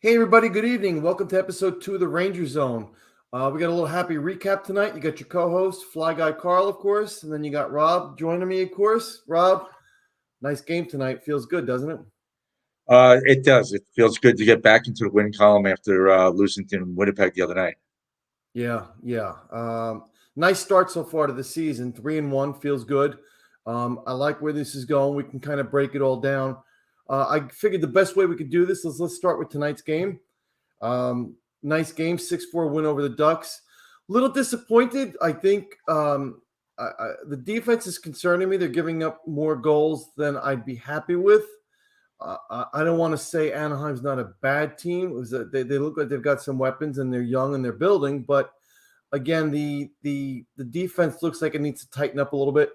Hey, everybody, good evening. Welcome to episode 2 of the Ranger Zone. We got a little happy recap tonight. You got your co host, Fly Guy Carl, of course, and then you got Rob joining me, of course. Rob, nice game tonight. Feels good, doesn't it? It does. It feels good to get back into the win column after losing to Winnipeg the other night. Yeah. Nice start so far to the season. 3-1 feels good. I like where this is going. We can kind of break it all down. I figured the best way we could do this is let's start with tonight's game. Nice game, 6-4 win over the Ducks. Little disappointed. I think the defense is concerning me. They're giving up more goals than I'd be happy with. I don't want to say Anaheim's not a bad team. It was they look like they've got some weapons and they're young and they're building. But again, the defense looks like it needs to tighten up a little bit.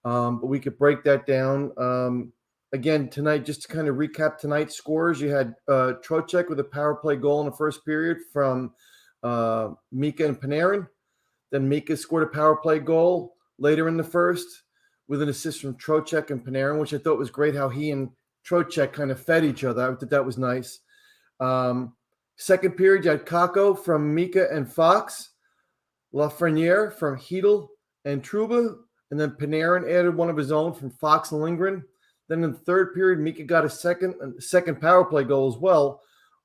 But we could break that down. Again, tonight, just to kind of recap tonight's scores, you had Trocheck with a power play goal in the first period from Mika and Panarin. Then Mika scored a power play goal later in the first with an assist from Trocheck and Panarin, which I thought was great how he and Trocheck kind of fed each other. I thought that was nice. Second period, you had Kakko from Mika and Fox, Lafreniere from Hedl and Trouba, and then Panarin added one of his own from Fox and Lindgren. Then in the third period, Mika got a second power play goal as well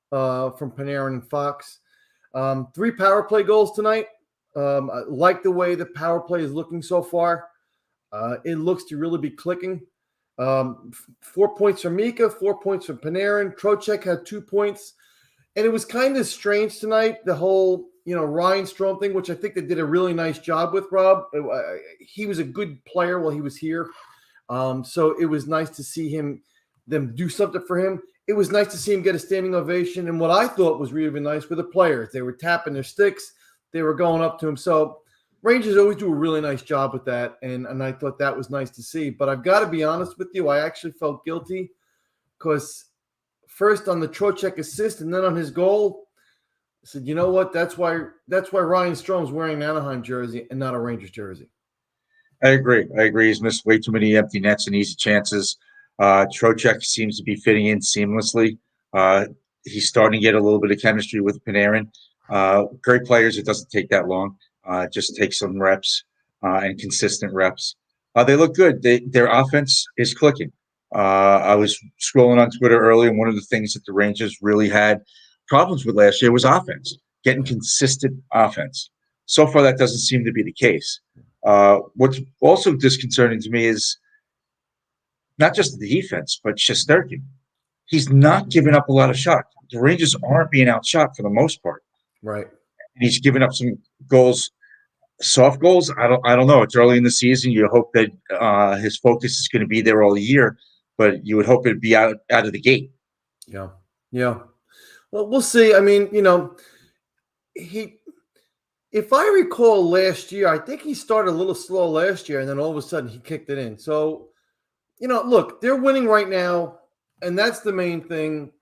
from Panarin and Fox. 3 power play goals tonight. I like the way the power play is looking so far. It looks to really be clicking. 4 points from Mika, 4 points from Panarin. Trocheck had 2 points. And it was kind of strange tonight, the whole, Ryan Strome thing, which I think they did a really nice job with, Rob. He was a good player while he was here. So it was nice to see them do something for him. It was nice to see him get a standing ovation. And what I thought was really nice were the players. They were tapping their sticks. They were going up to him. So Rangers always do a really nice job with that. And I thought that was nice to see. But I've got to be honest with you, I actually felt guilty because first on the Trocheck assist and then on his goal, I said, you know what? That's why Ryan Strome's wearing an Anaheim jersey and not a Rangers jersey. I agree. He's missed way too many empty nets and easy chances. Trocheck seems to be fitting in seamlessly. He's starting to get a little bit of chemistry with Panarin. Great players. It doesn't take that long. Just take some reps and consistent reps. They look good. Their offense is clicking. I was scrolling on Twitter earlier, and one of the things that the Rangers really had problems with last year was offense, getting consistent offense. So far, that doesn't seem to be the case. What's also disconcerting to me is not just the defense, but Shesterkin. He's not giving up a lot of shots. The Rangers aren't being outshot for the most part. Right. And he's giving up some goals, soft goals. I don't know. It's early in the season. You hope that his focus is going to be there all year, but you would hope it'd be out of the gate. Yeah. Well, we'll see. I mean, if I recall last year, I think he started a little slow last year, and then all of a sudden he kicked it in. So, look, they're winning right now, and that's the main thing.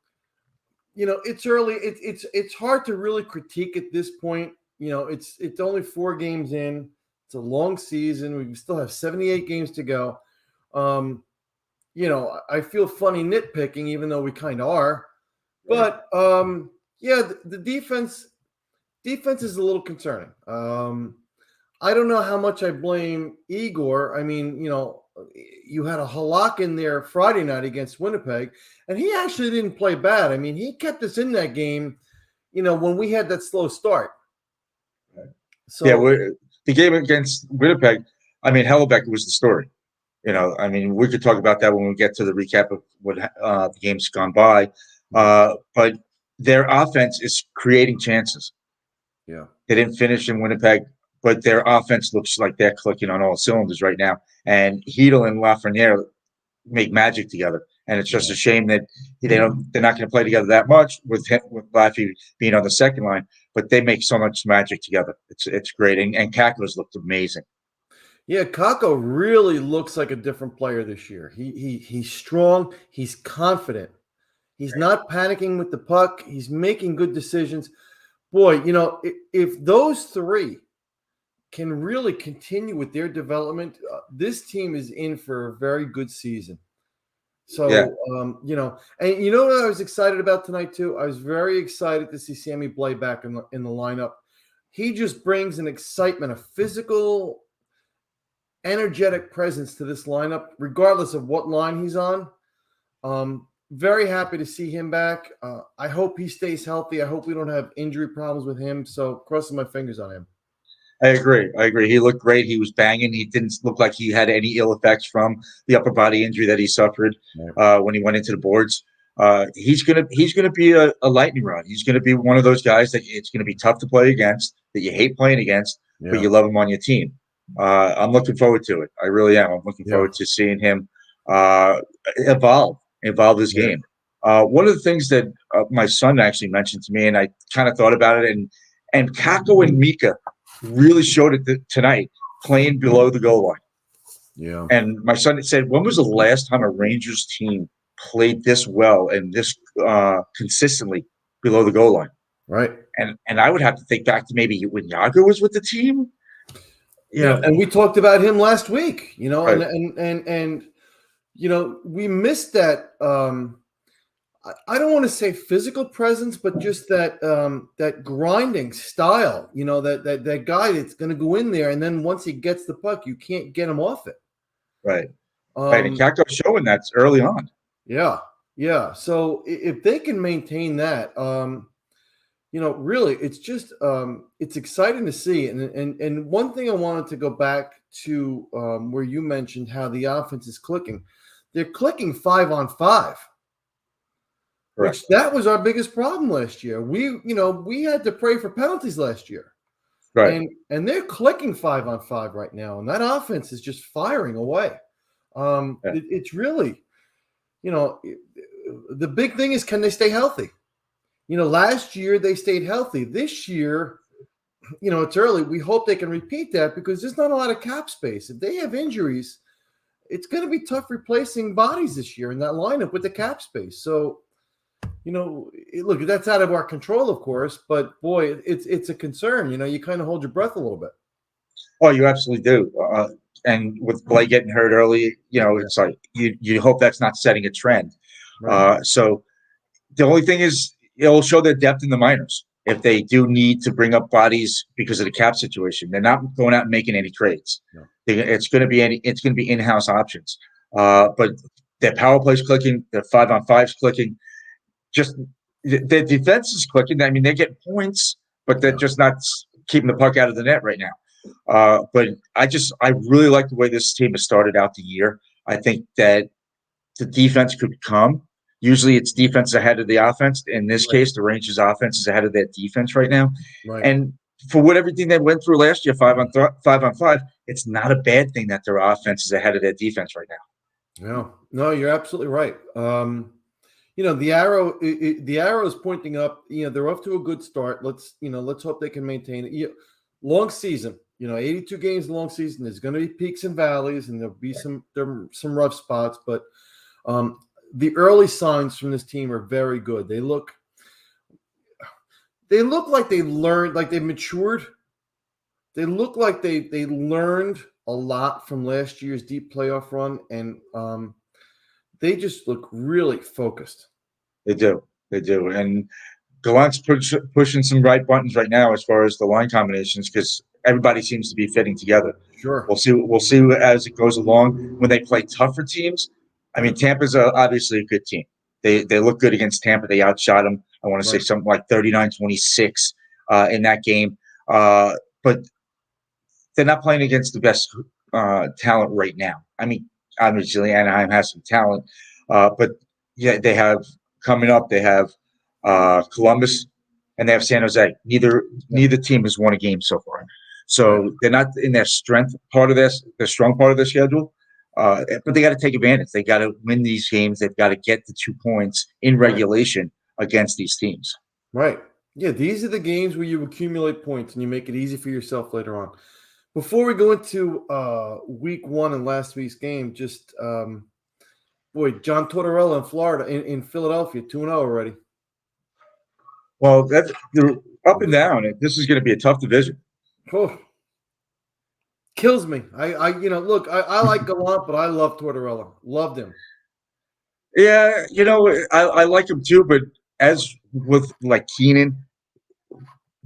It's early. It's hard to really critique at this point. It's only 4 games in. It's a long season. We still have 78 games to go. I feel funny nitpicking, even though we kind of are. But the defense is a little concerning. I don't know how much I blame Igor. I mean, you had a Halak in there Friday night against Winnipeg, and he actually didn't play bad. I mean, he kept us in that game, when we had that slow start. So the game against Winnipeg, I mean, Hellebuck was the story. I mean, we could talk about that when we get to the recap of what the game's gone by. But their offense is creating chances. Yeah. They didn't finish in Winnipeg, but their offense looks like they're clicking on all cylinders right now. And Hedl and Lafreniere make magic together. And it's just a shame that they're not going to play together that much with Laffy being on the second line, but they make so much magic together. It's great. And Kakko's looked amazing. Yeah, Kakko really looks like a different player this year. He's strong. He's confident. He's not panicking with the puck. He's making good decisions. Boy, if those 3 can really continue with their development, this team is in for a very good season. Yeah. So, and you know what I was excited about tonight too? I was very excited to see Sammy Blay back in the lineup. He just brings an excitement, a physical, energetic presence to this lineup, regardless of what line he's on. Very happy to see him back. I hope he stays healthy. I hope we don't have injury problems with him. So crossing my fingers on him. I agree. He looked great. He was banging. He didn't look like he had any ill effects from the upper body injury that he suffered when he went into the boards. He's gonna be a lightning rod. He's gonna be one of those guys that it's gonna be tough to play against, that you hate playing against, but you love him on your team. I'm looking forward to it. I really am. I'm looking forward to seeing him evolve his game. One of the things that my son actually mentioned to me, and I kind of thought about it, and Kako and Mika really showed it tonight, playing below the goal line. Yeah. And my son said, when was the last time a Rangers team played this well and this consistently below the goal line? Right. And I would have to think back to maybe when Yager was with the team. Yeah. And we talked about him last week, Right. and we missed that. I don't want to say physical presence, but just that grinding style, that guy that's going to go in there, and then once he gets the puck, you can't get him off it. Right. Right. And Kako's showing that early on. Yeah. Yeah. So if they can maintain that, really, it's just it's exciting to see. And one thing I wanted to go back to where you mentioned how the offense is clicking. They're clicking 5-on-5. Correct. Which that was our biggest problem last year. We had to pray for penalties last year. Right. And they're clicking 5-on-5 right now. And that offense is just firing away. It's really, the big thing is, can they stay healthy? Last year they stayed healthy. This year, it's early. We hope they can repeat that because there's not a lot of cap space. If they have injuries, it's going to be tough replacing bodies this year in that lineup with the cap space. So, look, that's out of our control, of course, but boy, it's a concern. You kind of hold your breath a little bit. Oh, you absolutely do. And with Blake getting hurt early, it's like you hope that's not setting a trend. Right. So the only thing is, it'll show their depth in the minors. If they do need to bring up bodies because of the cap situation, they're not going out and making any trades. No. It's going to be in-house options. But their power plays clicking, their 5-on-5s clicking. Just their defense is clicking. I mean, they get points, but they're just not keeping the puck out of the net right now. But I really like the way this team has started out the year. I think that the defense could come. Usually it's defense ahead of the offense. In this case, the Rangers offense is ahead of their defense right now. Right. And for everything they went through last year, 5-on-5, it's not a bad thing that their offense is ahead of their defense right now. No, you're absolutely right. The arrow is pointing up. They're off to a good start. Let's hope they can maintain it. Long season, 82 games, long season. There's going to be peaks and valleys, and there'll be some rough spots. But the early signs from this team are very good. They look like they learned, like they matured. They look like they learned a lot from last year's deep playoff run, and they just look really focused. They do. And Gallant's pushing some right buttons right now as far as the line combinations, because everybody seems to be fitting together. Sure. We'll see as it goes along. When they play tougher teams, I mean, Tampa's obviously a good team. They look good against Tampa. They outshot them. I want to say something like 39-26 in that game. But they're not playing against the best talent right now. I mean, obviously Anaheim has some talent, but yeah, they have coming up. They have Columbus and they have San Jose. Neither team has won a game so far, so they're not in their strength part of this, the strong part of their schedule. But they got to take advantage. They got to win these games. They've got to get the 2 points in regulation against these teams. Right. Yeah, these are the games where you accumulate points and you make it easy for yourself later on. Before we go into week one and last week's game, just John Tortorella in Florida, in Philadelphia, 2-0 already. Well, they're up and down. This is going to be a tough division. Oh, kills me. I like Gallant, but I love Tortorella. Loved him. Yeah, I like him too, but as with like Keenan,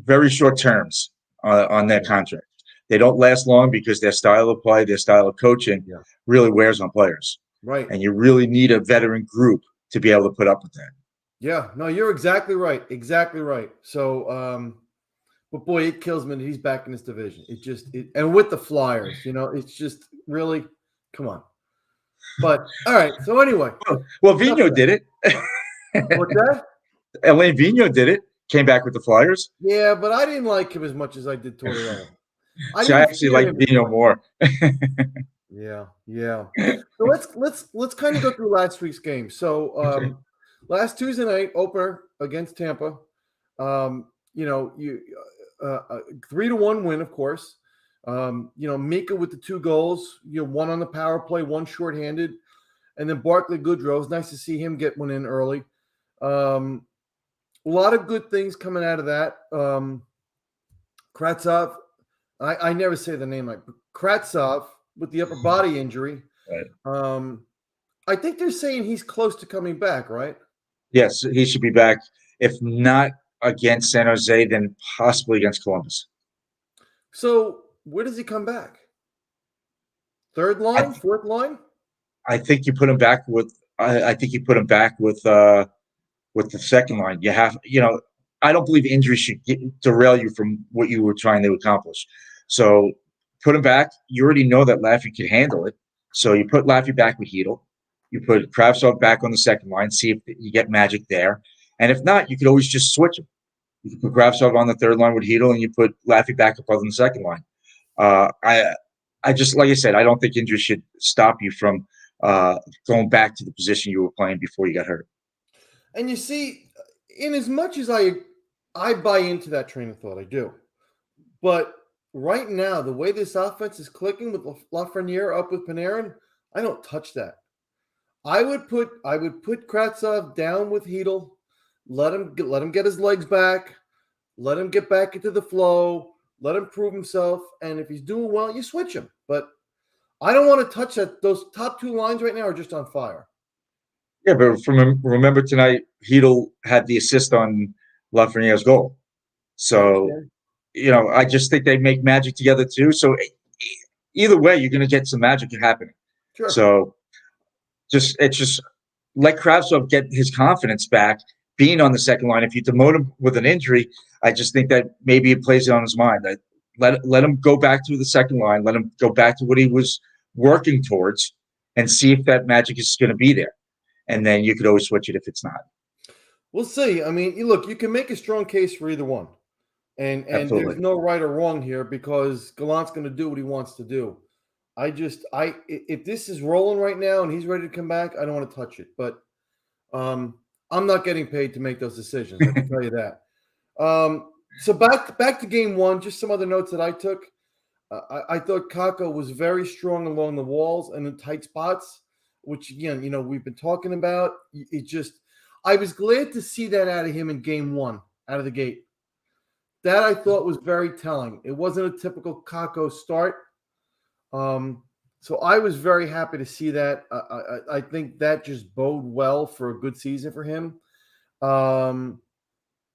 very short terms on their Yeah. contract. They don't last long because their style of play, their style of coaching Yeah. really wears on players. Right. And you really need a veteran group to be able to put up with that. Yeah. No, you're exactly right. Exactly right. So, but boy, it kills me that he's back in this division. And with the Flyers, it's just really, come on. But all right. So anyway, Well, enough of Vino that. did it. What's that? Elaine Vino did it. Came back with the Flyers. Yeah, but I didn't like him as much as I did Tortorella. I See, I didn't actually fear like him as Vino much. more. Yeah, yeah. So let's kind of go through last week's game. So Okay. last Tuesday night opener against Tampa, you 3-1 win, of course. Mika with the 2 goals, one on the power play, one shorthanded, and then Barclay Goodrow. It's nice to see him get one in early. A lot of good things coming out of that. Kratsov, I never say the name like Kratsov with the upper body injury. Right. I think they're saying he's close to coming back, right? Yes, he should be back. If not against San Jose, then possibly against Columbus. So where does he come back? Third I, line, fourth line? I think you put him back with. I think you put him back with the second line. You have, I don't believe injury should derail you from what you were trying to accomplish. So put him back. You already know that Laffy can handle it. So you put Laffy back with Hedel. You put Kravtsov back on the second line, see if you get magic there. And if not, you could always just switch him. You could put Kravtsov on the third line with Hedel, and you put Laffy back up on the second line. I just, like I said, I don't think injury should stop you from going back to the position you were playing before you got hurt. And you see, in as much as I buy into that train of thought, I do. But right now, the way this offense is clicking with Lafreniere up with Panarin, I don't touch that. I would put Kratsov down with Hedel, let him get his legs back, let him get back into the flow, let him prove himself, and if he's doing well, you switch him. But I don't want to touch that. Those top 2 lines right now are just on fire. Yeah, but remember tonight, Hedel had the assist on Lafreniere's goal. So, I just think they make magic together too. So either way, you're going to get some magic happening. Sure. So it's just let Kravtsov get his confidence back being on the second line. If you demote him with an injury, I just think that maybe it plays it on his mind. Let him go back to the second line. Let him go back to what he was working towards and see if that magic is going to be there. And then you could always switch it if it's not. We'll see. I mean, look, you can make a strong case for either one. And Absolutely. there's no right or wrong here because Gallant's going to do what he wants to do. If this is rolling right now and he's ready to come back, I don't want to touch it. But I'm not getting paid to make those decisions. I can tell you that. So back to game 1, just some other notes that I took. I thought Kakko was very strong along the walls and in tight spots, which again, we've been talking about. I was glad to see that out of him in game 1, out of the gate. That I thought was very telling. It wasn't a typical Kakko start. So I was very happy to see that. I think that just bode well for a good season for him.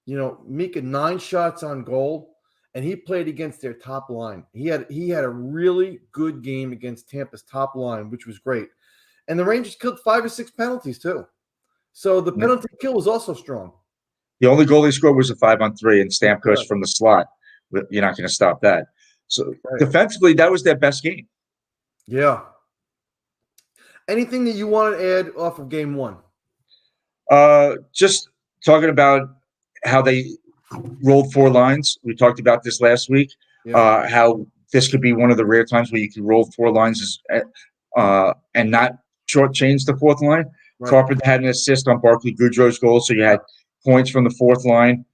Mika 9 shots on goal, and he played against their top line. He had a really good game against Tampa's top line, which was great. And the Rangers killed 5 or 6 penalties too. So the penalty kill was also strong. The only goal they scored was a 5-on-3, and Stamkos from the slot. You're not going to stop that. So defensively, that was their best game. Yeah. Anything that you want to add off of game 1? Just talking about how they rolled 4 lines. We talked about this last week. Yeah. How this could be one of the rare times where you can roll 4 lines and not shortchange the 4th line. Right. Carpenter had an assist on Barclay Goodrow's goal, so you had points from the 4th line.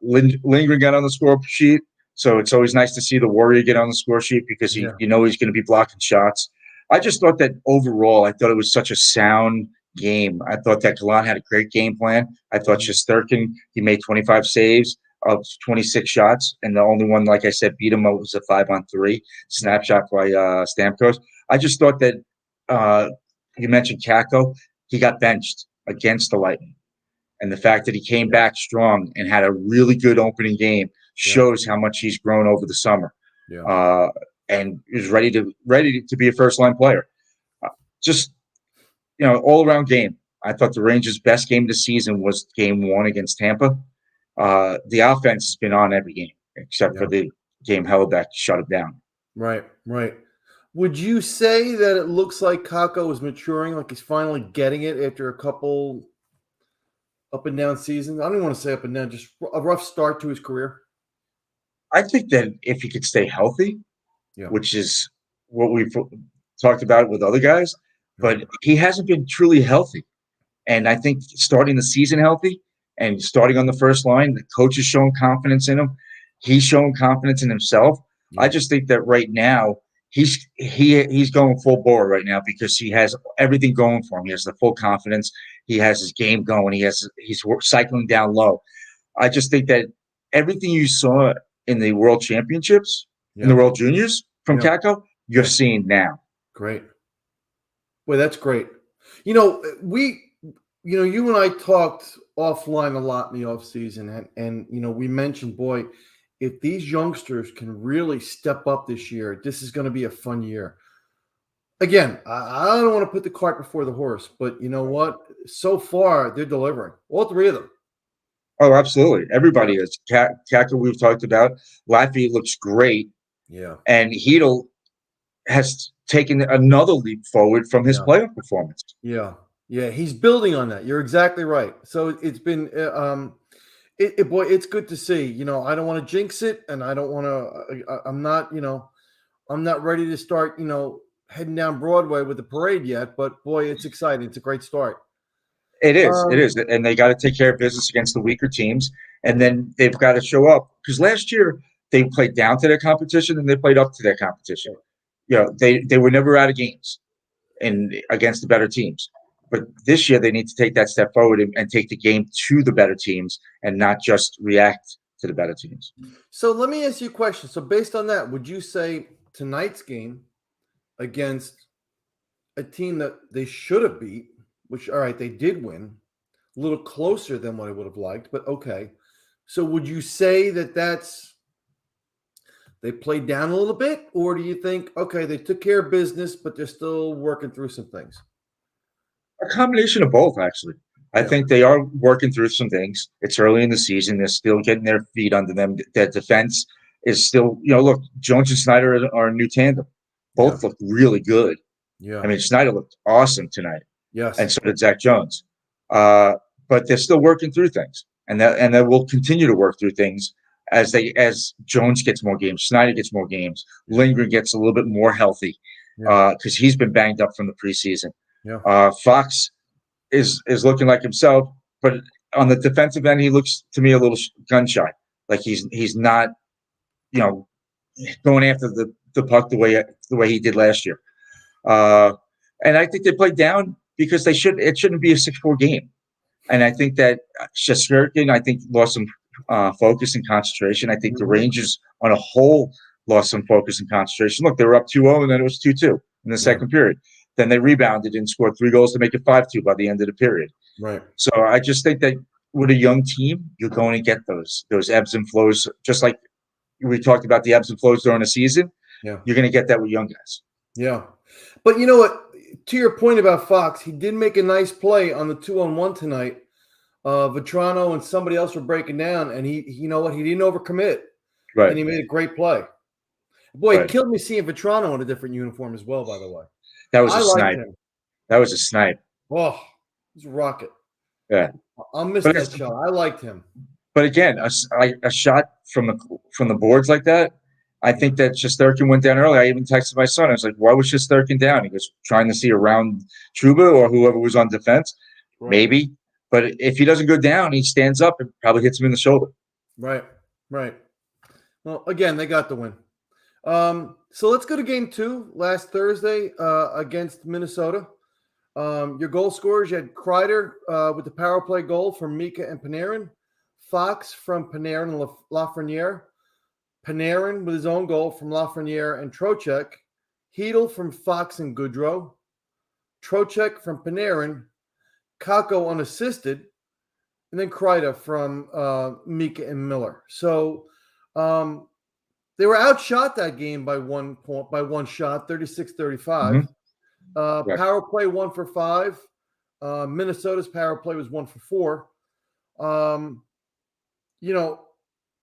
Lindgren got on the score sheet, so it's always nice to see the Warrior get on the score sheet because you know he's going to be blocking shots. I just thought that overall, I thought it was such a sound game. I thought that Gallant had a great game plan. I thought Shesterkin, he made 25 saves of 26 shots, and the only one, like I said, beat him was a 5-on-3 snapshot by Stamkos. I just thought that you mentioned Kakko. he got benched against the Lightning. And the fact that he came back strong and had a really good opening game shows how much he's grown over the summer. Yeah. And is ready to be a first line player. Just all around game. I thought the Rangers' best game of the season was Game 1 against Tampa. The offense has been on every game except for the game Hellebuyck shut it down. Right. Would you say that it looks like Kakko is maturing, like he's finally getting it after a couple up and down seasons? I don't even want to say up and down, just a rough start to his career. I think that if he could stay healthy, Yeah. which is what we've talked about with other guys, but he hasn't been truly healthy. And I think starting the season healthy and starting on the first line, the coach is showing confidence in him. He's showing confidence in himself. Yeah. I just think that right now he's going full bore right now because he has everything going for him. He has the full confidence. He has his game going. He's cycling down low. I just think that everything you saw in the World Championships, in the World Juniors from Kakko, you're seeing now. Great. Boy, that's great. You and I talked offline a lot in the offseason, and we mentioned, boy, if these youngsters can really step up this year, this is going to be a fun year. Again, I don't want to put the cart before the horse, but you know what? So far, they're delivering. All three of them. Oh, absolutely. Everybody is. Kakko, we've talked about. Laffy looks great. Yeah. And Hedl has taken another leap forward from his playoff performance. Yeah. He's building on that. You're exactly right. So it's been, boy, it's good to see. I don't want to jinx it, and I don't want to. I'm not ready to start, heading down Broadway with the parade yet. But boy, it's exciting. It's a great start. It is, and they got to take care of business against the weaker teams, and then they've got to show up because last year they played down to their competition and they played up to their competition. They were never out of games against the better teams. But this year they need to take that step forward and take the game to the better teams and not just react to the better teams. So let me ask you a question. So based on that, would you say tonight's game against a team that they should have beat, which, all right, they did win, a little closer than what I would have liked, but okay. So would you say that they played down a little bit, or do you think, okay, they took care of business, but they're still working through some things? A combination of both, actually. I think they are working through some things. It's early in the season. They're still getting their feet under them. That defense is still, look, Jones and Snyder are a new tandem. Both look really good. Yeah. I mean, Snyder looked awesome tonight. Yes. And so did Zach Jones. But they're still working through things. And they will continue to work through things as Jones gets more games, Snyder gets more games, Lindgren gets a little bit more healthy because he's been banged up from the preseason. Yeah. Fox is looking like himself, but on the defensive end, he looks to me a little gun shy. Like he's not, going after the puck the way he did last year. And I think they played down because it shouldn't be a 6-4 game. And I think that Shesterkin, lost some focus and concentration. I think the Rangers on a whole lost some focus and concentration. Look, they were up 2-0 and then it was 2-2 in the second period. Then they rebounded and scored 3 goals to make it 5-2 by the end of the period. Right. So I just think that with a young team, you're going to get those ebbs and flows, just like we talked about the ebbs and flows during the season. Yeah. You're going to get that with young guys. Yeah. But you know what? To your point about Fox, he did make a nice play on the 2-on-1 tonight. Vetrano and somebody else were breaking down, and he didn't overcommit. Right. And he made a great play. Boy, It killed me seeing Vetrano in a different uniform as well, by the way. That was a snipe. That was a snipe. Oh, he's a rocket. Yeah. I'll miss that shot. I liked him. But again, a shot from the boards like that, I think that Shesterkin went down early. I even texted my son. I was like, why was Shesterkin down? He was trying to see around Trouba or whoever was on defense. Right. Maybe. But if he doesn't go down, he stands up and probably hits him in the shoulder. Right. Well, again, they got the win. So let's go to game 2 last Thursday against Minnesota. Your goal scorers, you had Kreider with the power play goal from Mika and Panarin, Fox from Panarin and Lafreniere, Panarin with his own goal from Lafreniere and Trocheck, Hedl from Fox and Goodrow, Trocheck from Panarin, Kako unassisted, and then Kreida from Mika and Miller. So they were outshot that game by 1 point, by one shot, 36-35. Right. Power play 1 for 5. Minnesota's power play was 1 for 4.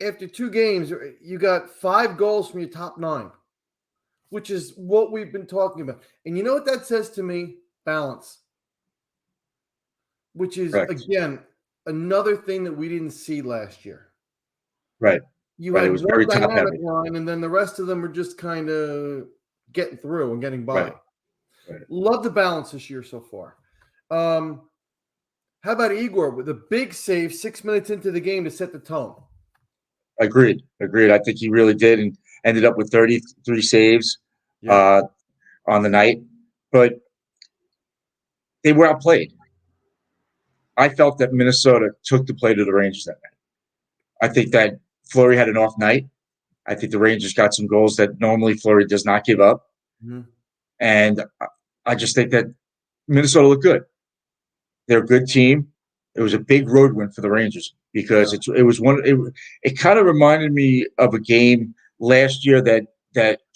After 2 games, you got 5 goals from your top 9, which is what we've been talking about. And you know what that says to me? Balance. Which is, again, another thing that we didn't see last year. Right. You Right. had It was one very top dynamic heavy. line, and then the rest of them were just kind of getting through and getting by. Right. Right. Love the balance this year so far. How about Igor with a big save 6 minutes into the game to set the tone? Agreed. I think he really did, and ended up with 33 saves on the night. But they were outplayed. I felt that Minnesota took the play to the Rangers that night. I think that Fleury had an off night. I think the Rangers got some goals that normally Fleury does not give up. Mm-hmm. And I just think that Minnesota looked good. They're a good team. It was a big road win for the Rangers because it kind of reminded me of a game last year that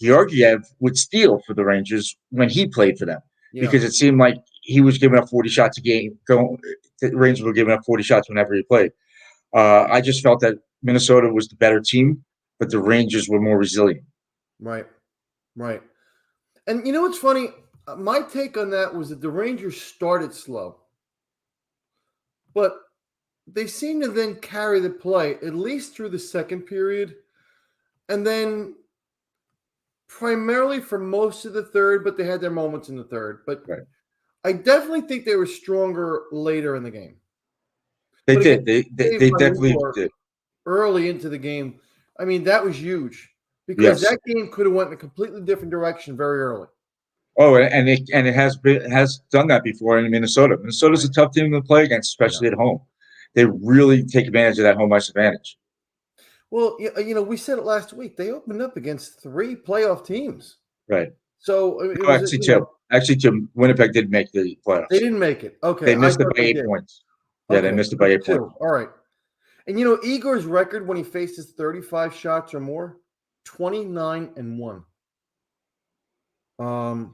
Georgiev would steal for the Rangers when he played for them, because it seemed like he was giving up 40 shots a game. The Rangers were giving up 40 shots whenever he played. I just felt that Minnesota was the better team, but the Rangers were more resilient. Right. And you know what's funny? My take on that was that the Rangers started slow, but they seemed to then carry the play at least through the second period, and then primarily for most of the third, but they had their moments in the third. But I definitely think they were stronger later in the game. They did. They definitely did. Early into the game, I mean, that was huge because that game could have went in a completely different direction very early. Oh, and it has done that before in Minnesota. Minnesota's a tough team to play against, especially at home. They really take advantage of that home ice advantage. Well, we said it last week. They opened up against 3 playoff teams. Right. So actually, two. Winnipeg didn't make the playoffs. They didn't make it. Okay. They missed it by 8 points. Yeah, they missed it by 8 points. All right. And Igor's record when he faces 35 shots or more, 29-1. I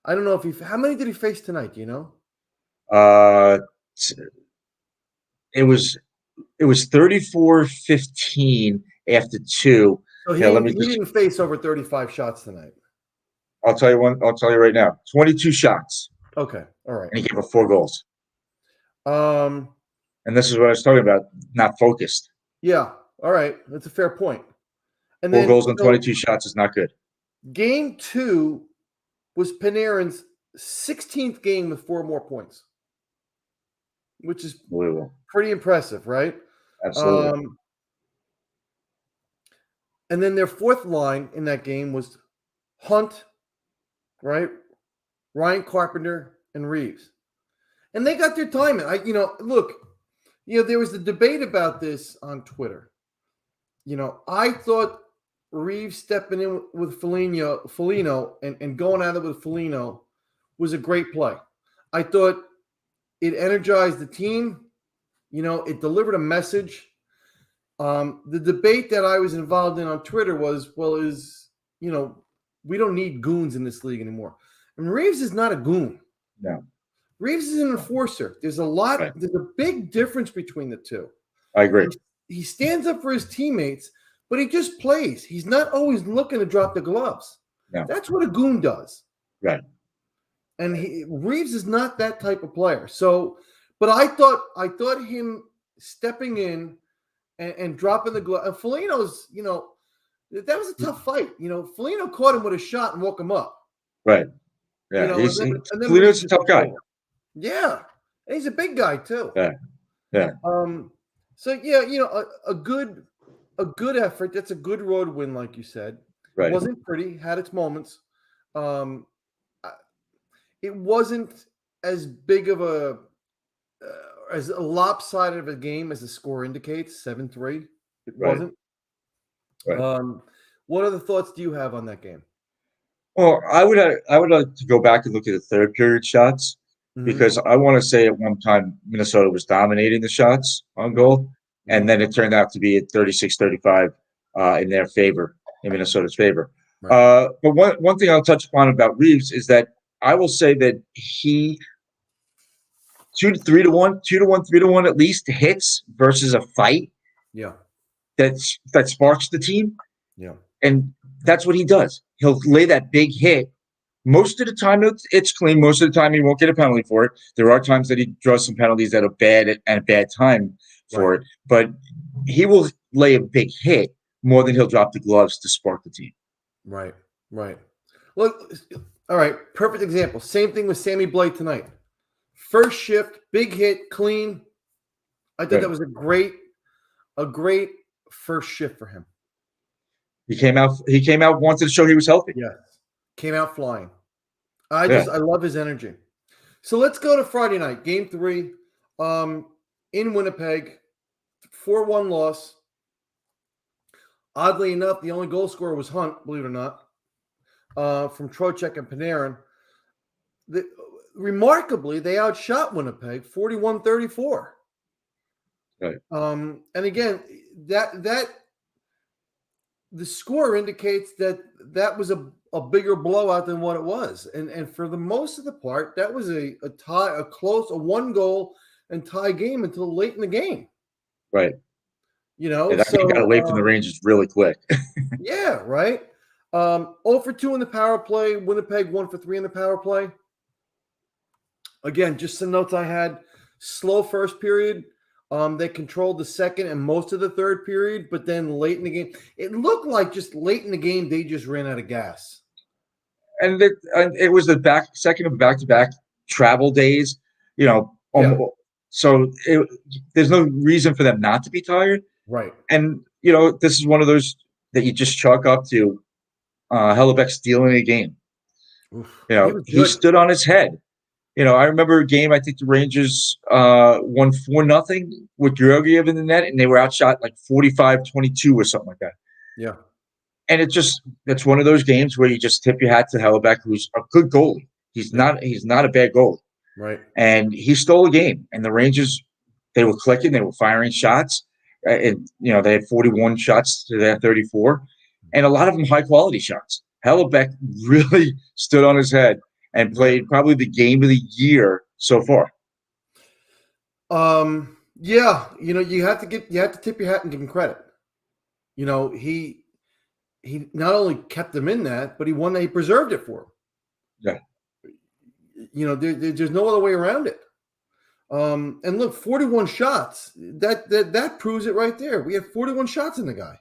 don't know if how many did he face tonight? Do you know? It was 34-15 after 2. So he didn't face over 35 shots tonight. I'll tell you right now. 22 shots. Okay. All right. And he gave up 4 goals. And this is what I was talking about, not focused. Yeah. All right. That's a fair point. And 4 goals on 22 shots is not good. Game 2 was Panarin's 16th game with 4 more points, which is pretty impressive, right? Absolutely. And then their 4th line in that game was Hunt, right? Ryan Carpenter and Reeves. And they got their time in. There was the debate about this on Twitter. I thought Reeves stepping in with Foligno and going at it with Foligno was a great play. I thought it energized the team. It delivered a message. The debate that I was involved in on Twitter was, we don't need goons in this league anymore. And Reeves is not a goon. No. Reeves is an enforcer. There's a big difference between the two. I agree. He stands up for his teammates, but he just plays. He's not always looking to drop the gloves. No. That's what a goon does. Right. And Reeves is not that type of player. So, but I thought him stepping in and dropping the glove. And Foligno's, that was a tough fight. Foligno caught him with a shot and woke him up. Right. Yeah. Foligno's a tough guy. Yeah. And he's a big guy too. Yeah. Yeah. So yeah, a good effort. That's a good road win, like you said. Right. It wasn't pretty, had its moments. It wasn't as big of as a lopsided of a game as the score indicates, 7-3. It wasn't. Right. What other thoughts do you have on that game? Well, I would like to go back and look at the third period shots. Mhm. because I want to say at one time Minnesota was dominating the shots on goal, and then it turned out to be at 36-35 in their favor, in Minnesota's favor. Right. But one thing I'll touch upon about Reeves is that I will say that he 2 to 3 to 1, 2 to 1, 3 to 1 at least hits versus a fight Yeah. that sparks the team, Yeah. and that's what he does. He'll lay that big hit. Most of the time, it's clean. Most of the time, he won't get a penalty for it. There are times that he draws some penalties that are bad at a bad time for Right. it, but he will lay a big hit more than he'll drop the gloves to spark the team. Right. Right. Look, all right. Perfect example. Same thing with Sammy Blake tonight. First shift, big hit, clean. I thought Right. that was a great first shift for him. He came out, wanted to show he was healthy. Yes. Came out flying. Yeah. I love his energy. So let's go to Friday night, game 3, in Winnipeg, 4-1 loss. Oddly enough, the only goal scorer was Hunt, believe it or not, from Trocheck and Panarin. Remarkably, they outshot Winnipeg 41-34. Right. And again, that the score indicates that was a bigger blowout than what it was. And for the most of the part, that was a tie, a close, a 1-goal and tie game until late in the game. Right. You know, Yeah, that game got away from the Rangers really quick. yeah, right. 0 for 2 in the power play. Winnipeg 1 for 3 in the power play. Again, just some notes I had. Slow first period. They controlled the second and most of the third period, but then late in the game, it looked like just late in the game they just ran out of gas. And it was the second of back-to-back travel days, Yeah. so there's no reason for them not to be tired. Right. And this is one of those that you just chalk up to Hellebuck stealing a game. Oof. He stood on his head. I remember a game, I think the Rangers won 4-0 with Georgiev in the net, and they were outshot like 45-22 or something like that. Yeah. And it's one of those games where you just tip your hat to Hellebuck, who's a good goalie. He's not a bad goalie. Right. And he stole a game. And the Rangers, they were clicking, they were firing shots. And they had 41 shots to their 34, and a lot of them high quality shots. Hellebuck really stood on his head and played probably the game of the year so far. Yeah, you have to tip your hat and give him credit. He not only kept them in that, but he preserved it for him. Yeah. There's no other way around it. And look, 41 shots, that proves it right there. We had 41 shots in the guy.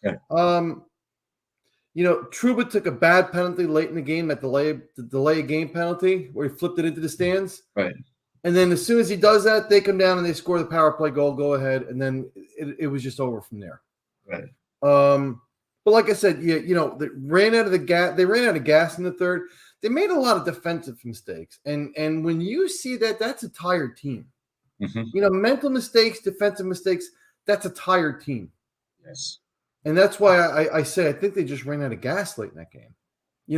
Yeah. Trouba took a bad penalty late in the game, the delay game penalty, where he flipped it into the stands. Right. And then as soon as he does that, they come down and they score the power play goal, go ahead, and then it was just over from there. Right. But like I said, they ran out of gas. They ran out of gas in the third. They made a lot of defensive mistakes, and when you see that, that's a tired team. Mm-hmm. Mental mistakes, defensive mistakes, that's a tired team. Yes. And that's why I say I think they just ran out of gas late in that game.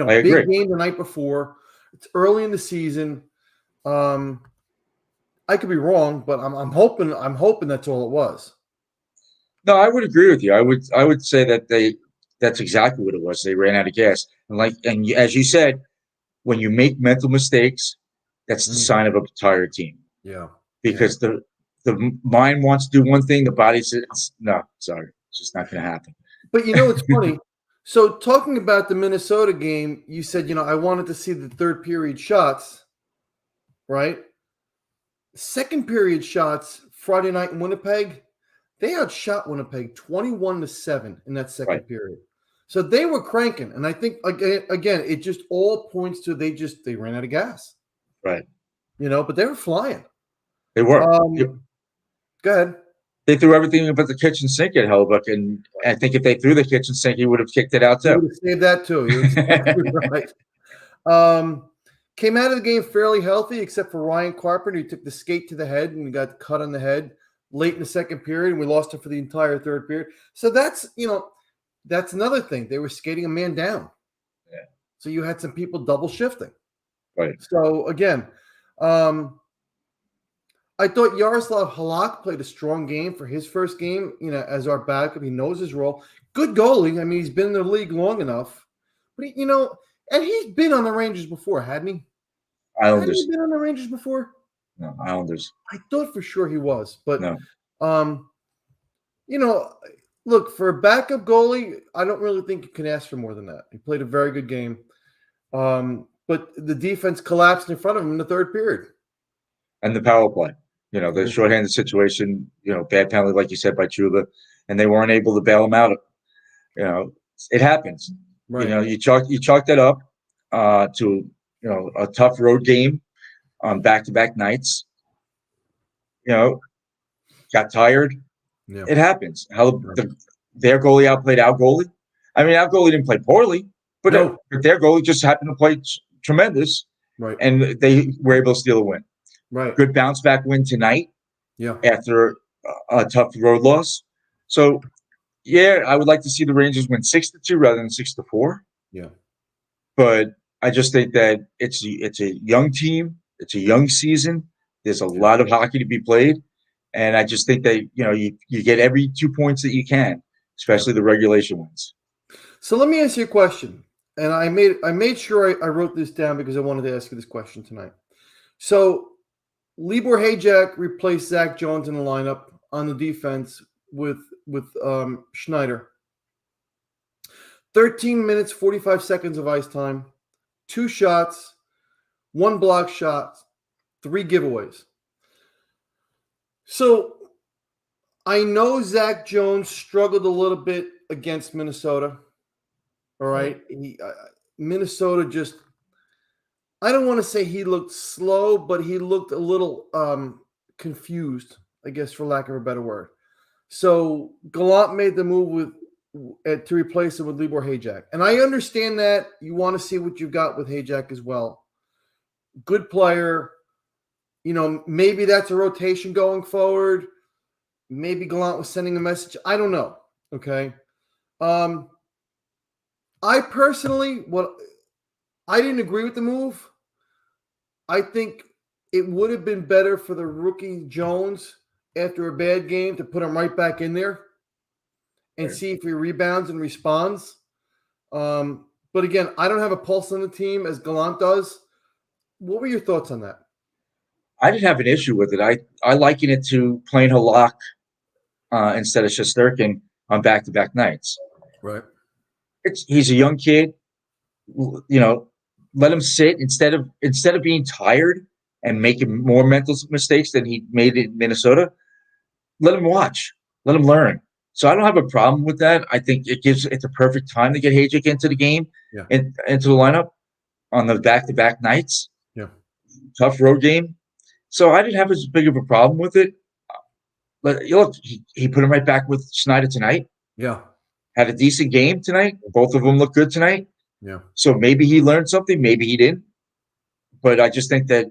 I agree. Big game the night before. It's early in the season. I could be wrong, but I'm hoping that's all it was. No, I would agree with you. I would say that that's exactly what it was. They ran out of gas, and as you said, when you make mental mistakes, that's the sign of a tired team. Yeah. Because the mind wants to do one thing, the body says, no, sorry, it's just not going to happen. But it's funny. So talking about the Minnesota game, you said, I wanted to see the third period shots, right? Second period shots Friday night in Winnipeg, they outshot Winnipeg 21-7 in that second period. So they were cranking. And I think, again, it just all points to they ran out of gas. Right. But they were flying. They were. Go ahead. They threw everything but the kitchen sink at Hellebuck, and I think if they threw the kitchen sink, he would have kicked it out too. He would have saved that too. You're exactly right. Came out of the game fairly healthy, except for Ryan Carpenter, who took the skate to the head and got cut on the head late in the second period, and we lost him for the entire third period. So that's another thing. They were skating a man down. Yeah. So you had some people double shifting. Right. So again, I thought Yaroslav Halak played a strong game for his first game, as our backup. He knows his role. Good goalie. I mean, he's been in the league long enough. But, and he's been on the Rangers before, hadn't he? Hadn't he Islanders. been on the Rangers before? No, Islanders. I thought for sure he was. But, No. look, for a backup goalie, I don't really think you can ask for more than that. He played a very good game. But the defense collapsed in front of him in the third period. And the power play. The shorthanded situation, bad penalty, like you said, by Chuba, and they weren't able to bail him out. It happens. Right. You chalk that up to a tough road game on back-to-back nights. Got tired. Yeah. It happens. How their goalie outplayed our goalie. I mean, our goalie didn't play poorly, but their goalie just happened to play tremendous. Right. And they were able to steal a win. Right. Good bounce back win tonight. Yeah. After a tough road loss. So, yeah, I would like to see the Rangers win 6-2 rather than 6-4. Yeah. But I just think that it's a young team. It's a young season. There's a lot of hockey to be played. And I just think that, you get every 2 points that you can, especially the regulation wins. So let me ask you a question. And I made sure I wrote this down because I wanted to ask you this question tonight. So Libor Hajek replaced Zach Jones in the lineup on the defense with Schneider. 13 minutes, 45 seconds of ice time, 2 shots, 1 block shot, 3 giveaways. So I know Zach Jones struggled a little bit against Minnesota. All right. Minnesota just, I don't want to say he looked slow, but he looked a little confused, I guess, for lack of a better word. So Gallant made the move to replace him with Libor Hajek. And I understand that you want to see what you've got with Hajek as well. Good player. Maybe that's a rotation going forward. Maybe Gallant was sending a message. I don't know. Okay. I personally, I didn't agree with the move. I think it would have been better for the rookie Jones after a bad game to put him right back in there and see if he rebounds and responds. But again, I don't have a pulse on the team as Gallant does. What were your thoughts on that? I didn't have an issue with it. I liken it to playing Halak instead of Shesterkin on back-to-back nights. Right. He's a young kid. Let him sit instead of being tired and making more mental mistakes than he made in Minnesota. Let him watch. Let him learn. So I don't have a problem with that. I think it's a perfect time to get Hajek into the game and into the lineup on the back-to-back nights. Yeah. Tough road game. So I didn't have as big of a problem with it. But look, he put him right back with Schneider tonight. Yeah. Had a decent game tonight. Both of them look good tonight. Yeah. So maybe he learned something. Maybe he didn't. But I just think that,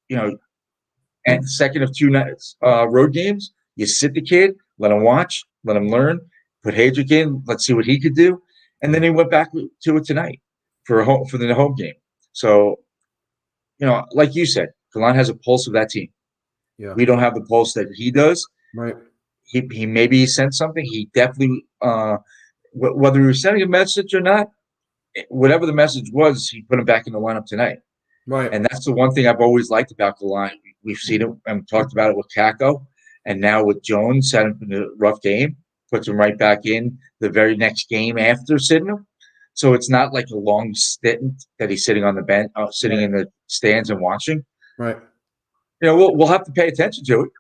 at the second of 2 nights, road games, you sit the kid, let him watch, let him learn, put Hajek in, let's see what he could do. And then he went back to it tonight for the home game. So, like you said, Gallant has a pulse of that team. Yeah. We don't have the pulse that he does. Right. He maybe sent something. He definitely, whether he was sending a message or not, whatever the message was, he put him back in the lineup tonight. Right. And that's the one thing I've always liked about Gallant. We've seen it and talked about it with Kakko, and now with Jones, set him in a rough game, puts him right back in the very next game after sitting him. So it's not like a long stint that he's sitting on the bench, sitting in the stands and watching. Right. We'll have to pay attention to it,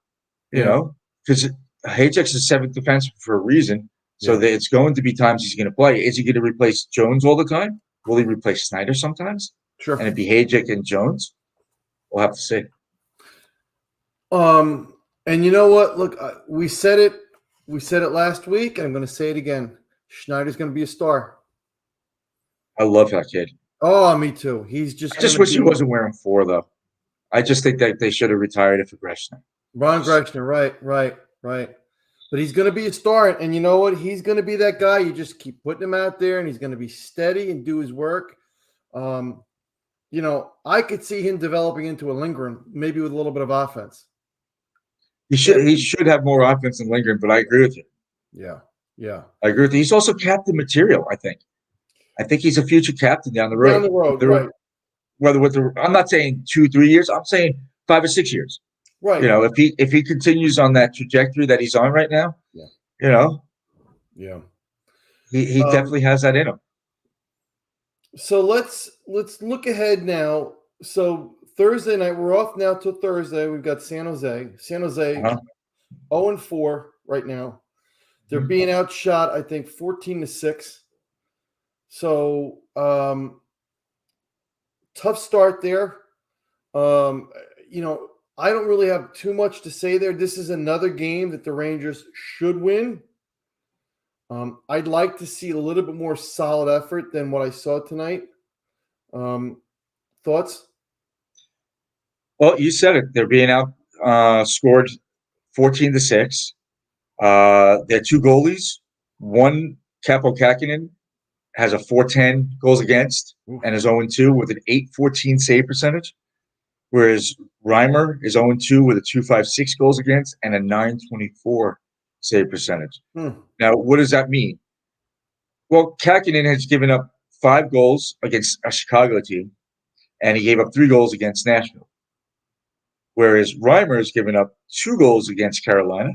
because Hajek's a 7th defenseman for a reason. So that it's going to be times he's going to play. Is he going to replace Jones all the time? Will he replace Snyder sometimes? Sure. And it'd be Hajek and Jones? We'll have to see. And you know what? Look, we said it last week, and I'm going to say it again. Schneider's going to be a star. I love that kid. Oh, me too. He's I just wish he wasn't wearing 4, though. I just think that they should have retired it for Greshner. Ron Greshner, right. But he's going to be a star, and you know what? He's going to be that guy. You just keep putting him out there, and he's going to be steady and do his work. I could see him developing into a Lindgren, maybe with a little bit of offense. He should have more offense than Lindgren, but I agree with you. Yeah, yeah. I agree with you. He's also captain material, I think. I think he's a future captain down the road. Down the road, right. Whether I'm not saying 2-3 years, I'm saying 5 or 6 years. Right. If he continues on that trajectory that he's on right now, yeah. he definitely has that in him. So let's look ahead now. So Thursday night, we're off now till Thursday. We've got San Jose. San Jose 0-4 right now. They're being outshot, I think, 14-6. So tough start there. I don't really have too much to say there. This is another game that the Rangers should win. I'd like to see a little bit more solid effort than what I saw tonight. Thoughts? Well, you said it. They're being scored 14-6. Their two goalies, one Capo Kakinen has a .410 goals against and is 0-2 with an .814 save percentage, whereas Reimer is 0-2 with a .256 goals against and a .924 save percentage. Now, what does that mean? Well, Kakinen has given up 5 goals against a Chicago team, and he gave up 3 goals against Nashville. Whereas Reimer has given up 2 goals against Carolina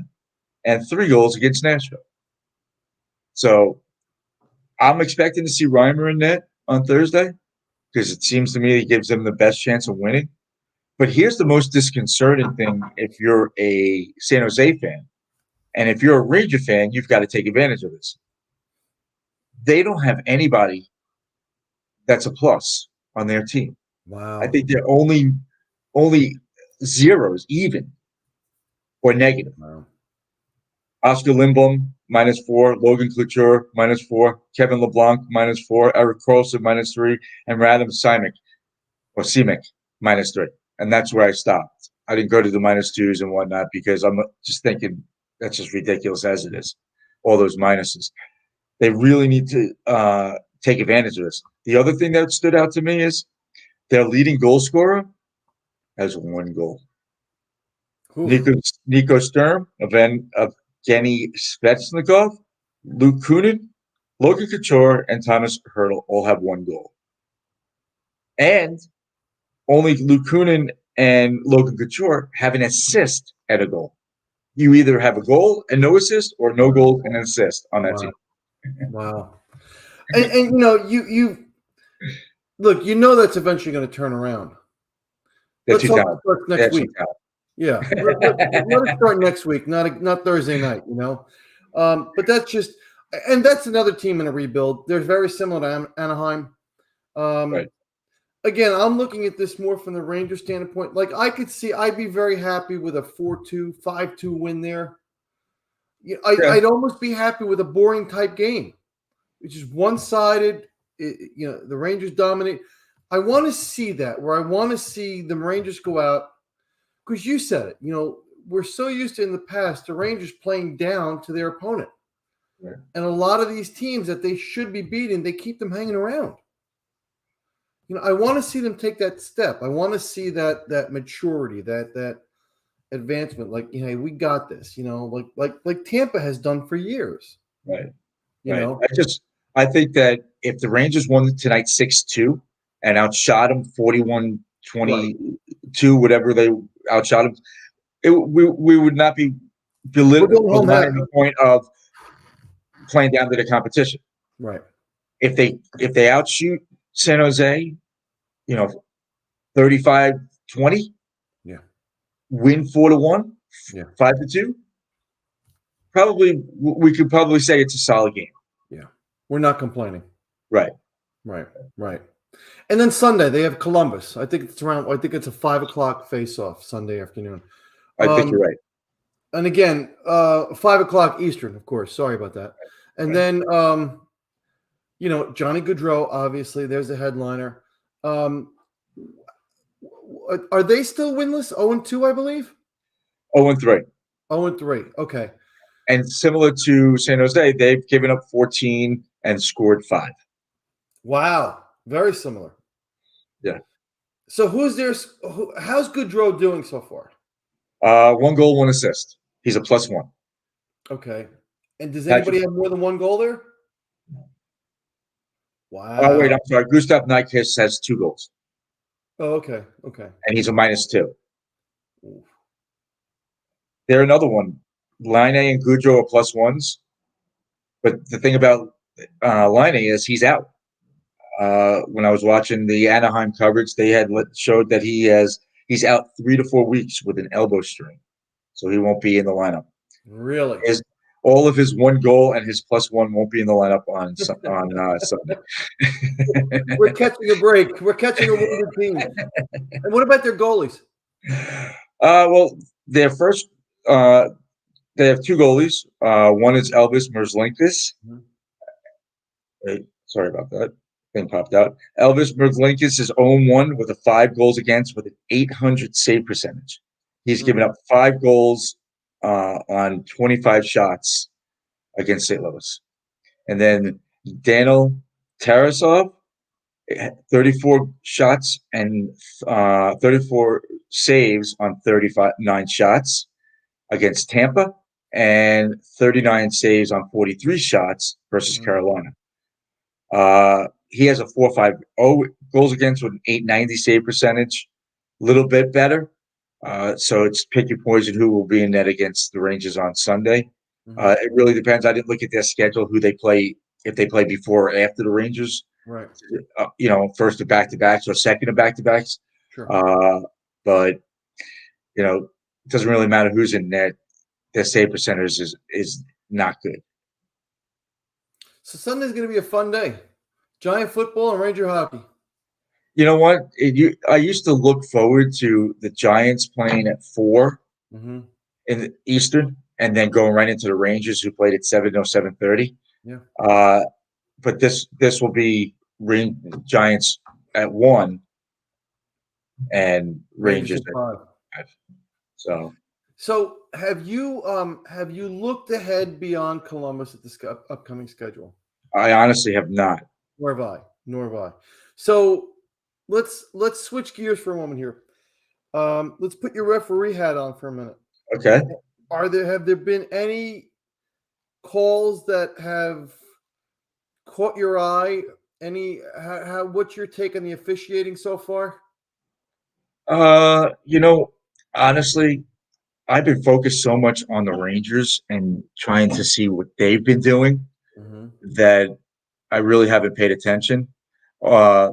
and 3 goals against Nashville. So I'm expecting to see Reimer in net on Thursday because it seems to me he gives them the best chance of winning. But here's the most disconcerting thing if you're a San Jose fan. And if you're a Ranger fan, you've got to take advantage of this. They don't have anybody that's a plus on their team. Wow. I think they're only zeros, even or negative. Wow. Oscar Lindblom, -4. Logan Couture, -4. Kevin LeBlanc, -4. Eric Carlson, -3. And Radim Simek, -3. And that's where I stopped. I didn't go to the -2s and whatnot because I'm just thinking that's just ridiculous as it is, all those minuses. They really need to take advantage of this. The other thing that stood out to me is their leading goal scorer has 1 goal. Nico Sturm, Evgeny Svechnikov, Luke Kunin, Logan Couture, and Thomas Hertl all have 1 goal. And only Luke Kunin and Logan Couture have an assist at a goal. You either have a goal and no assist or no goal and an assist on that team. Wow. And you look, that's eventually going to turn around. Let's hope it starts next week. Yeah. Let it start next week, not Thursday night, But that's just – and that's another team in a rebuild. They're very similar to Anaheim. Right. Again, I'm looking at this more from the Rangers standpoint. Like, I'd be very happy with a 4-2, 5-2 win there. I'd almost be happy with a boring type game, which is one-sided. The Rangers dominate. I want to see that, where I want to see the Rangers go out, because you said it. We're so used to in the past the Rangers playing down to their opponent. Right. And a lot of these teams that they should be beating, they keep them hanging around. I want to see them take that step. I want to see that maturity, that advancement. Like, we got this. Like Tampa has done for years. Right. You know. I think that if the Rangers won tonight 6-2 and outshot them 41-22, whatever they outshot them, we would not be belittling the point of playing down to the competition. Right. If they outshoot San Jose, 35-20, win 4-1, 5-2, we could probably say it's a solid game. Yeah. We're not complaining. Right. And then Sunday they have Columbus. I think it's a 5:00 face-off Sunday afternoon. I think you're right. And again, 5:00 Eastern, of course. Sorry about that. And then Johnny Gaudreau, obviously, there's a headliner. Are they still winless? 0-2, I believe. 0-3. 0-3. Okay. And similar to San Jose, they've given up 14 and scored 5. Wow. Very similar. Yeah. So who's there? How's Goodrow doing so far? 1 goal, 1 assist. He's a +1. Okay. And does Patrick, anybody have more than 1 goal there? oh wait, Wow. I'm sorry. Gustav Nyquist has 2 goals, Oh, okay. Okay. and he's a -2. Oof. They're another one. Line and Goudreau are +1s, but the thing about Line is he's out. When I was watching the Anaheim coverage, they had showed that he's out 3 to 4 weeks with an elbow strain, so he won't be in the lineup. Really? His all of his 1 goal and his +1 won't be in the lineup on Sunday. We're catching a break. We're catching a wounded team. And what about their goalies? Well, their first, they have 2 goalies. One is Elvis Merzlikins. Mhm. Wait, sorry about that. Thing popped out. Elvis Merzlikins is 0-1 with a 5 goals against with an .800 save percentage. He's given up 5 goals on 25 shots against St. Louis. And then Daniel Tarasov, 34 shots and 34 saves on 39 shots against Tampa, and 39 saves on 43 shots versus Carolina. He has a 4.50 goals against with an .890 save percentage, a little bit better. So it's pick your poison who will be in net against the Rangers on Sunday. It really depends. I didn't look at their schedule, who they play, if they play before or after the Rangers. Right. First of back-to-backs or second of back-to-backs. Sure. But it doesn't really matter who's in net. Their save percentage is not good. So Sunday's going to be a fun day. Giant football and Ranger hockey. You know what? I used to look forward to the Giants playing at 4 in the Eastern, and then going right into the Rangers, who played at 7 or 7:30. Yeah. But this will be Giants at 1 and Rangers at 5. So have you looked ahead beyond Columbus at this upcoming schedule? I honestly have not. Nor have I. So let's switch gears for a moment here. Let's put your referee hat on for a minute. Okay. Have there been any calls that have caught your eye? What's your take on the officiating so far? Honestly, I've been focused so much on the Rangers and trying to see what they've been doing that I really haven't paid attention. I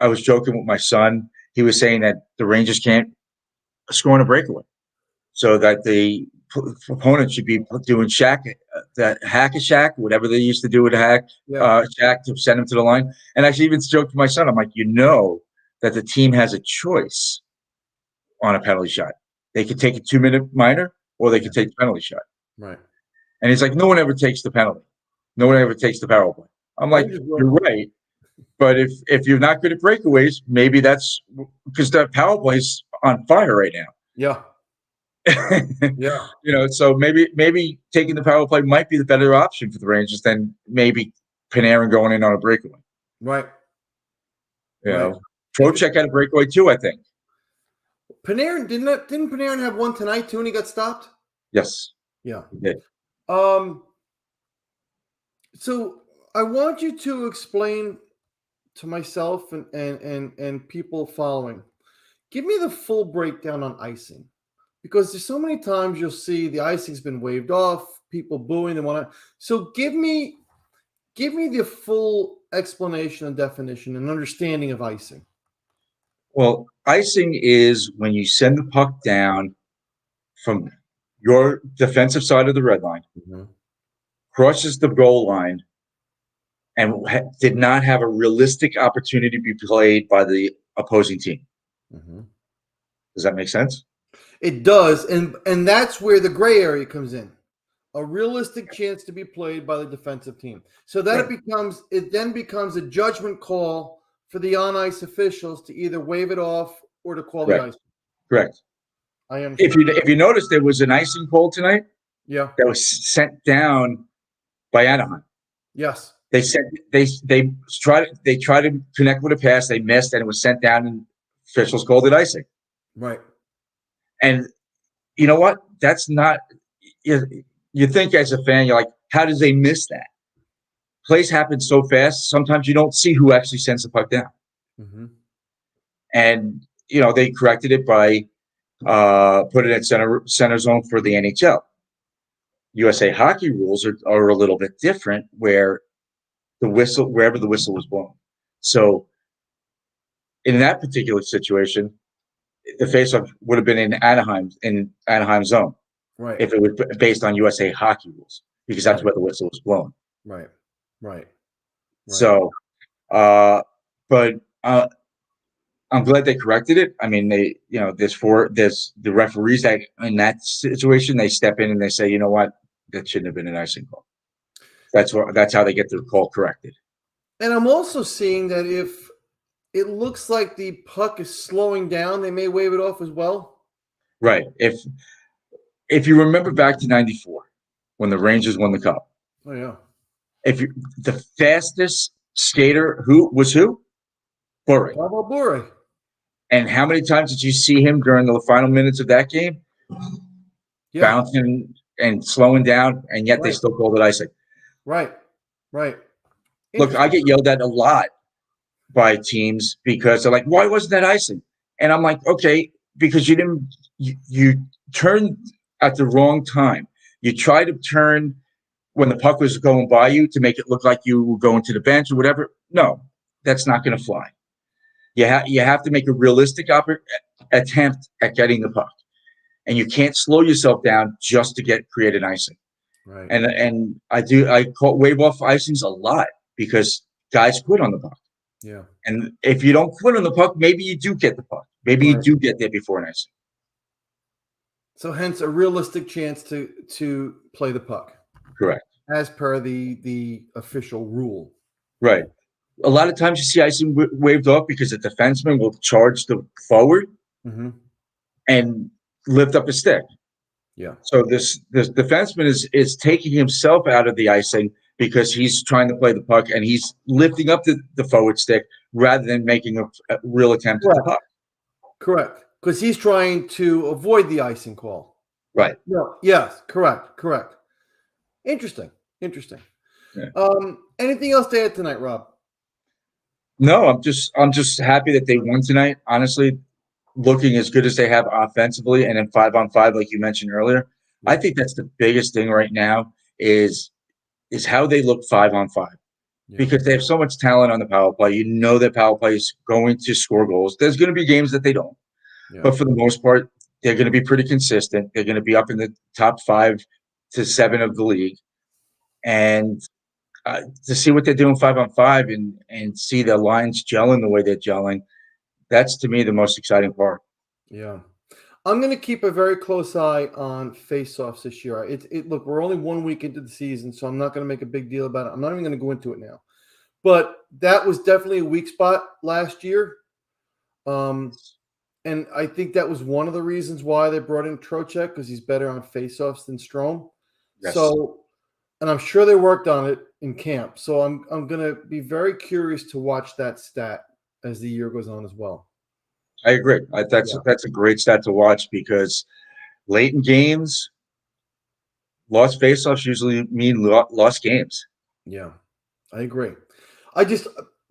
was joking with my son. He was saying that the Rangers can't score on a breakaway, so that the opponent should be doing that hack-a-shack, whatever they used to do with a shack to send him to the line. And I even joked to my son, I'm like, that the team has a choice on a penalty shot. They could take a 2-minute minor, or they could take the penalty shot. Right. And he's like, no one ever takes the penalty. No one ever takes the power play. I'm like, you're right. But if you're not good at breakaways, maybe that's because that power play's on fire right now. Yeah. Yeah. So maybe taking the power play might be the better option for the Rangers than maybe Panarin going in on a breakaway. Right. Trocheck had a breakaway too, I think. Panarin didn't Panarin have one tonight too, and he got stopped? Yes. Yeah. He did. So I want you to explain to myself and people following. Give me the full breakdown on icing, because there's so many times you'll see the icing's been waved off, people booing and whatnot. So give me the full explanation and definition and understanding of icing. Well, icing is when you send the puck down from your defensive side of the red line, crosses the goal line, and did not have a realistic opportunity to be played by the opposing team. Does that make sense? It does, and that's where the gray area comes in. A realistic chance to be played by the defensive team. So that it then becomes a judgment call for the on-ice officials to either wave it off or to call the icing. Correct. I understand. If you notice, there was an icing call tonight. Yeah. That was sent down by Anaheim. Yes. They tried to connect with a pass, they missed, and it was sent down officials called it icing. Right. And you know what? That's not you think as a fan, you're like, how does they miss that? Plays happen so fast, sometimes you don't see who actually sends the puck down. Mm-hmm. And they corrected it by putting it in center zone for the NHL. USA hockey rules are a little bit different, where wherever the whistle was blown. So in that particular situation, the faceoff would have been in Anaheim zone Right. if it was based on USA hockey rules, because that's Right. where the whistle was blown. Right. Right. So, but I'm glad they corrected it. I mean, there's the referees that in that situation, they step in and they say, you know what, that shouldn't have been an icing call. That's how they get the call corrected. And I'm also seeing that if it looks like the puck is slowing down, they may wave it off as well. Right. If you remember back to '94 when the Rangers won the Cup. Oh yeah. The fastest skater who? Bure. Pavel Bure. And how many times did you see him during the final minutes of that game? Yeah. Bouncing and slowing down, and yet they still called it icing. Right. Right. Look, I get yelled at a lot by teams because they're like, why wasn't that icing? And I'm like, okay, because you turned at the wrong time. You tried to turn when the puck was going by you to make it look like you were going to the bench or whatever. No, that's not going to fly. You have to make a realistic attempt at getting the puck. And you can't slow yourself down just to create an icing. Right. And I wave off icings a lot because guys quit on the puck. Yeah. And if you don't quit on the puck, maybe you do get the puck. Maybe you do get there before an icing. So hence a realistic chance to play the puck. Correct. As per the official rule. Right. A lot of times you see icing waved off because a defenseman will charge the forward and lift up a stick. Yeah. So this defenseman is taking himself out of the icing because he's trying to play the puck and he's lifting up the forward stick rather than making a real attempt at the puck. Correct. Because he's trying to avoid the icing call. Right. No. Yes. Correct. Interesting. Yeah. Anything else to add tonight, Rob? No, I'm just happy that they won tonight. Honestly, looking as good as they have offensively and in 5-on-5, like you mentioned earlier, I think that's the biggest thing right now is how they look 5-on-5, because they have so much talent on the power play. You know that power play is going to score goals. There's going to be games that they don't, but for the most part, they're going to be pretty consistent. They're going to be up in the top 5 to 7 of the league, and to see what they're doing 5-on-5 and see their lines gelling the way they're gelling. That's, to me, the most exciting part. Yeah. I'm going to keep a very close eye on face-offs this year. Look, we're only 1 week into the season, so I'm not going to make a big deal about it. I'm not even going to go into it now. But that was definitely a weak spot last year. And I think that was one of the reasons why they brought in Trocheck, because he's better on face-offs than Strome. Yes. So, and I'm sure they worked on it in camp. So I'm going to be very curious to watch that stat as the year goes on as well. I agree. That's a great stat to watch, because late in games, lost faceoffs usually mean lost games. Yeah, I agree.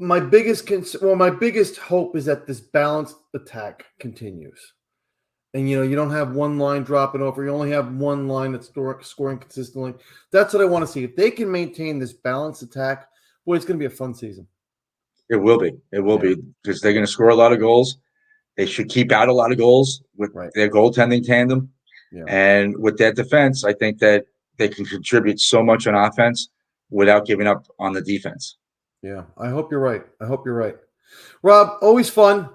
My biggest hope is that this balanced attack continues. And, you don't have one line dropping over. You only have one line that's scoring consistently. That's what I want to see. If they can maintain this balanced attack, boy, it's going to be a fun season. It will be. It will be, because they're going to score a lot of goals. They should keep out a lot of goals with their goaltending tandem. Yeah. And with that defense, I think that they can contribute so much on offense without giving up on the defense. Yeah, I hope you're right. Rob, always fun.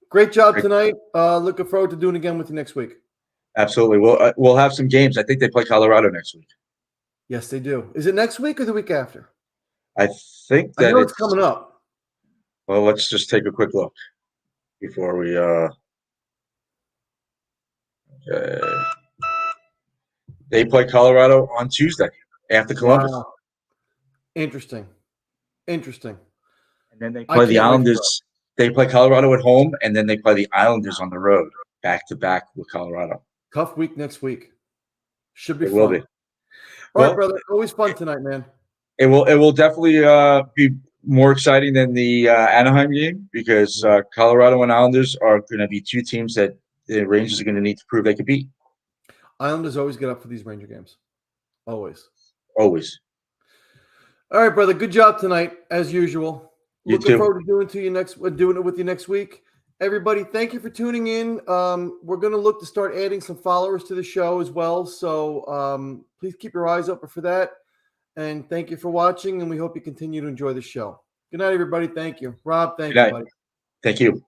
Great job tonight. Looking forward to doing it again with you next week. Absolutely. We'll have some games. I think they play Colorado next week. Yes, they do. Is it next week or the week after? I think that I know it's coming up. Well, let's just take a quick look before we they play Colorado on Tuesday after Columbus. Wow. Interesting. And then they play the Islanders. They play Colorado at home, and then they play the Islanders on the road, back to back with Colorado. Tough week next week. Should be It fun. will be. All right, Well, brother. Always fun tonight, man. It will definitely be more exciting than the Anaheim game because Colorado and Islanders are going to be two teams that the Rangers are going to need to prove they could beat. Islanders always get up for these Ranger games. Always. Always. All right, brother. Good job tonight, as usual. You Looking too. forward to doing it with you next week. Everybody, thank you for tuning in. We're going to look to start adding some followers to the show as well. So please keep your eyes open for that. And thank you for watching, and we hope you continue to enjoy the show. Good night, everybody. Thank you. Rob, thank you, buddy. Thank you.